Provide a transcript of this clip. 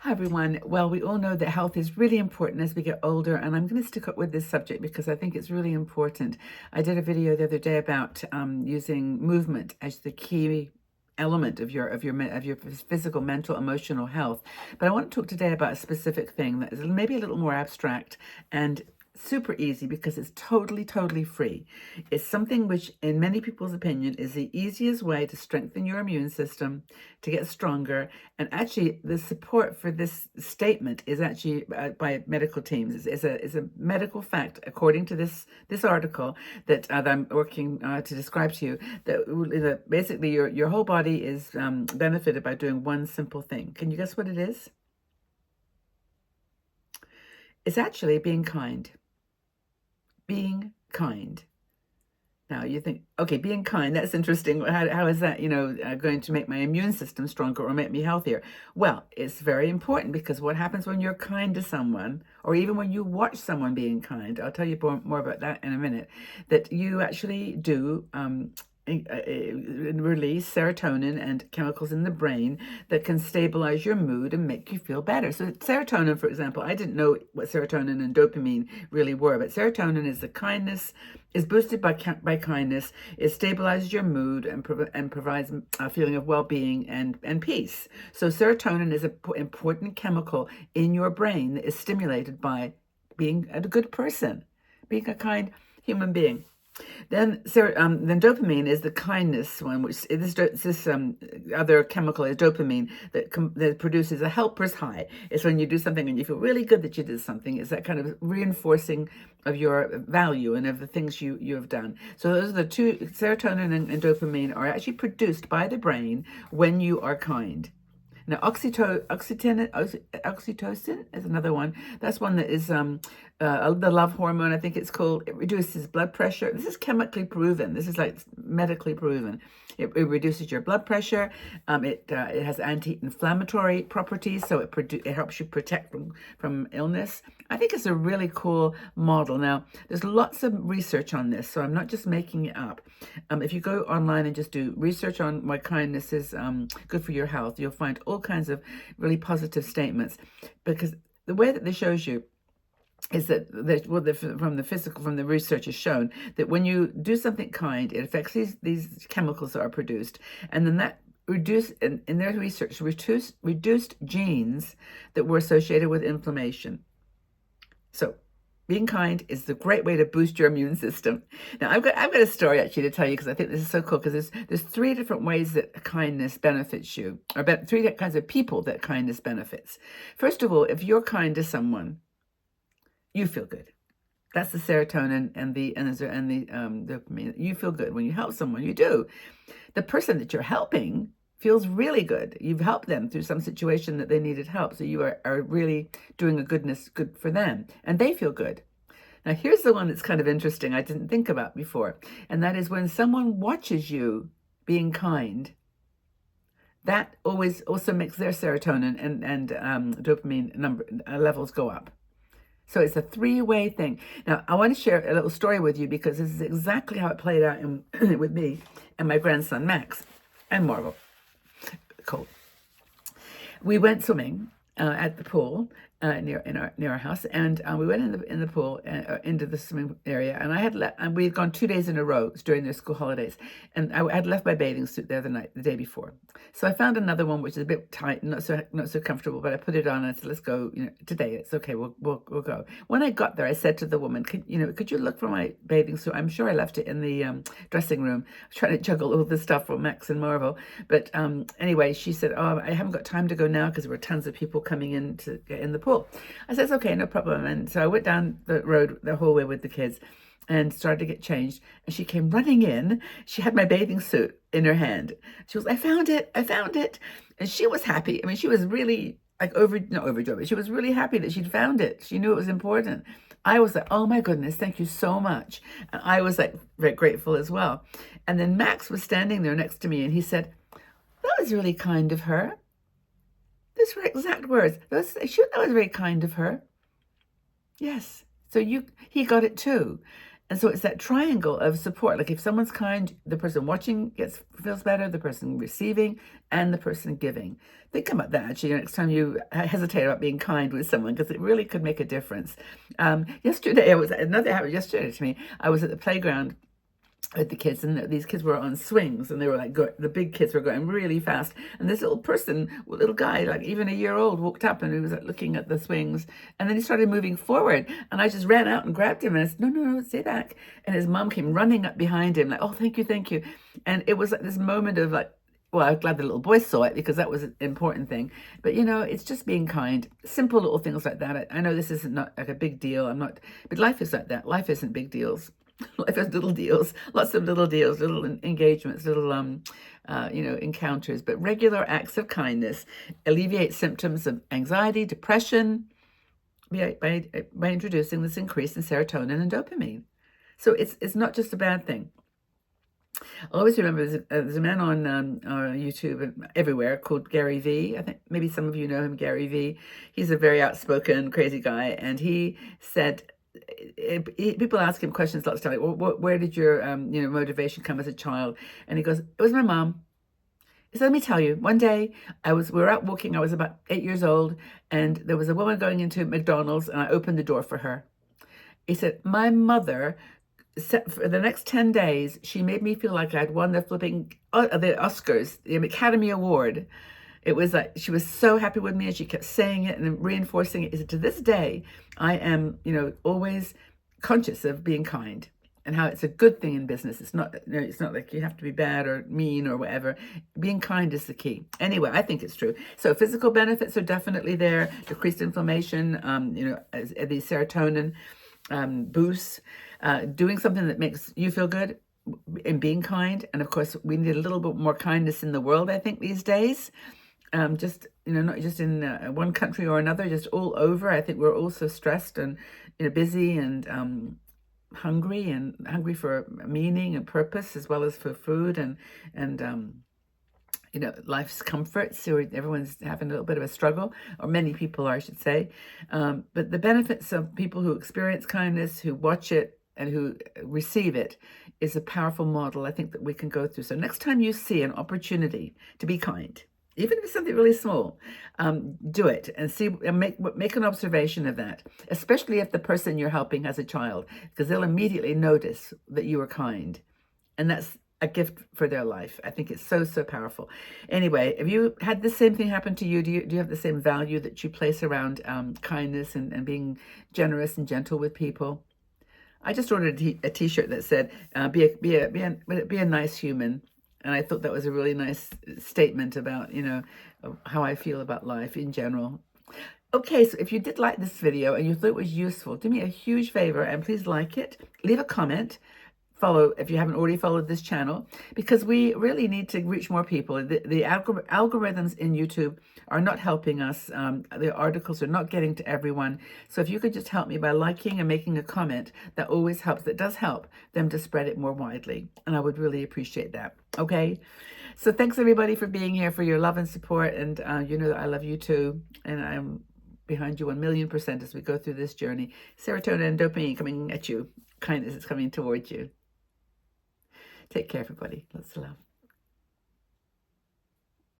Hi, everyone. Well, we all know that health is really important as we get older, and I'm going to stick up with this subject because I think it's really important. I did a video the other day about using movement as the key element of your physical, mental, emotional health. But I want to talk today about a specific thing that is maybe a little more abstract and super easy because it's totally free. It's something which, in many people's opinion, is the easiest way to strengthen your immune system, to get stronger. And actually, the support for this statement is actually by medical teams. It's a medical fact, according to this article that I'm working to describe to you. That basically your whole body is benefited by doing one simple thing. Can you guess what it is? It's actually being kind. Being kind. Now you think, okay, being kind, that's interesting. How is that, going to make my immune system stronger or make me healthier? Well, it's very important because what happens when you're kind to someone, or even when you watch someone being kind, I'll tell you more about that in a minute, that you actually do release serotonin and chemicals in the brain that can stabilize your mood and make you feel better. So serotonin, for example, I didn't know what serotonin and dopamine really were, but serotonin is the kindness, is boosted by kindness. It stabilizes your mood and provides a feeling of well-being and peace. So serotonin is an important chemical in your brain that is stimulated by being a good person, being a kind human being. Then dopamine is the kindness one, which this other chemical is dopamine that produces a helper's high. It's when you do something and you feel really good that you did something. It's that kind of reinforcing of your value and of the things you have done. So those are the two, serotonin and dopamine are actually produced by the brain when you are kind. Now, oxytocin is another one. That's one that is the love hormone, I think it's called. It reduces blood pressure. This is chemically proven. This is like medically proven. It reduces your blood pressure. It has anti-inflammatory properties, so it helps you protect from illness. I think it's a really cool model. Now, there's lots of research on this, so I'm not just making it up. If you go online and just do research on why kindness is good for your health, you'll find all kinds of really positive statements, because the way that this shows you is that from the research is shown that when you do something kind, it affects these chemicals that are produced, and then that in their research reduced genes that were associated with inflammation. So being kind is the great way to boost your immune system. Now, I've got a story actually to tell you because I think this is so cool, because there's three different ways that kindness benefits you, or three kinds of people that kindness benefits. First of all, if you're kind to someone, you feel good. That's the serotonin and the dopamine. You feel good when you help someone. You do. The person that you're helping feels really good. You've helped them through some situation that they needed help. So you are really doing good for them, and they feel good. Now, here's the one that's kind of interesting I didn't think about before, and that is when someone watches you being kind, that always also makes their serotonin and dopamine levels go up. So it's a three-way thing. Now, I want to share a little story with you because this is exactly how it played out with me and my grandson, Max, and Marvel. Cool. We went swimming at the pool near our house, and we went in the pool into the swimming area. And we had gone 2 days in a row during their school holidays, and I had left my bathing suit there the day before. So I found another one which is a bit tight, not so comfortable, but I put it on and I said, "Let's go. Today it's okay. We'll go." When I got there, I said to the woman, "Could you look for my bathing suit? I'm sure I left it in the dressing room." I was trying to juggle all this stuff for Max and Marvel, but anyway, she said, "Oh, I haven't got time to go now because there were tons of people coming in to get in the pool." I said, "Okay, no problem." And so I went down the hallway with the kids and started to get changed. And she came running in. She had my bathing suit in her hand. She was, I found it. And she was happy. I mean, she was really not overjoyed, but she was really happy that she'd found it. She knew it was important. I was like, "Oh my goodness, thank you so much." And I was like very grateful as well. And then Max was standing there next to me and he said, "That was really kind of her." Those were exact words. That was very kind of her. Yes. So he got it too. And so it's that triangle of support. Like if someone's kind, the person watching feels better, the person receiving, and the person giving. Think about that actually next time you hesitate about being kind with someone, because it really could make a difference. Yesterday, another happened yesterday to me. I was at the playground with the kids, and these kids were on swings, and they were like the big kids were going really fast, and this little guy, like even a year old, walked up and he was like, looking at the swings, and then he started moving forward, and I just ran out and grabbed him and I said, no, stay back. And his mom came running up behind him like, oh, thank you. And it was like this moment of like, well, I'm glad the little boy saw it, because that was an important thing. But it's just being kind, simple little things like that. I know this is not like a big deal, but life is like that. Life isn't big deals. Life has little deals, lots of little deals, little engagements, little encounters. But regular acts of kindness alleviate symptoms of anxiety, depression, by introducing this increase in serotonin and dopamine. So it's not just a bad thing. I always remember there's a man on YouTube and everywhere called Gary Vee. I think maybe some of you know him, Gary Vee. He's a very outspoken, crazy guy, and he said, people ask him questions lots of time, like, well, where did your motivation come as a child? And he goes, it was my mom. He said, let me tell you, one day we were out walking, I was about 8 years old, and there was a woman going into McDonald's, and I opened the door for her. He said, my mother, for the next 10 days, she made me feel like I had won the Oscars, the Academy Award. It was like she was so happy with me, and she kept saying it and reinforcing it. He said, to this day, I am, always conscious of being kind, and how it's a good thing in business. It's not like you have to be bad or mean or whatever. Being kind is the key. Anyway, I think it's true. So physical benefits are definitely there. Decreased inflammation, the serotonin boosts, doing something that makes you feel good, and being kind. And of course, we need a little bit more kindness in the world, I think, these days. Just not just in one country or another, just all over. I think we're all so stressed and busy and hungry for meaning and purpose, as well as for food and life's comforts. So everyone's having a little bit of a struggle, or many people are, I should say. But the benefits of people who experience kindness, who watch it, and who receive it, is a powerful model I think that we can go through. So next time you see an opportunity to be kind, even if it's something really small, do it and see, and make an observation of that, especially if the person you're helping has a child, because they'll immediately notice that you are kind, and that's a gift for their life. I think it's so powerful. Anyway, have you had the same thing happen to you? Do you have the same value that you place around kindness and being generous and gentle with people? I just ordered a T-shirt that said, "Be a nice human." And I thought that was a really nice statement about, how I feel about life in general. Okay, so if you did like this video and you thought it was useful, do me a huge favor and please like it, leave a comment, follow if you haven't already followed this channel, because we really need to reach more people. The algorithms in YouTube are not helping us. The articles are not getting to everyone. So if you could just help me by liking and making a comment, that always helps. That does help them to spread it more widely. And I would really appreciate that. Okay. So thanks everybody for being here, for your love and support. And you know that I love you too. And I'm behind you 1,000,000% as we go through this journey. Serotonin and dopamine coming at you. Kindness is coming towards you. Take care, everybody. Lots of love.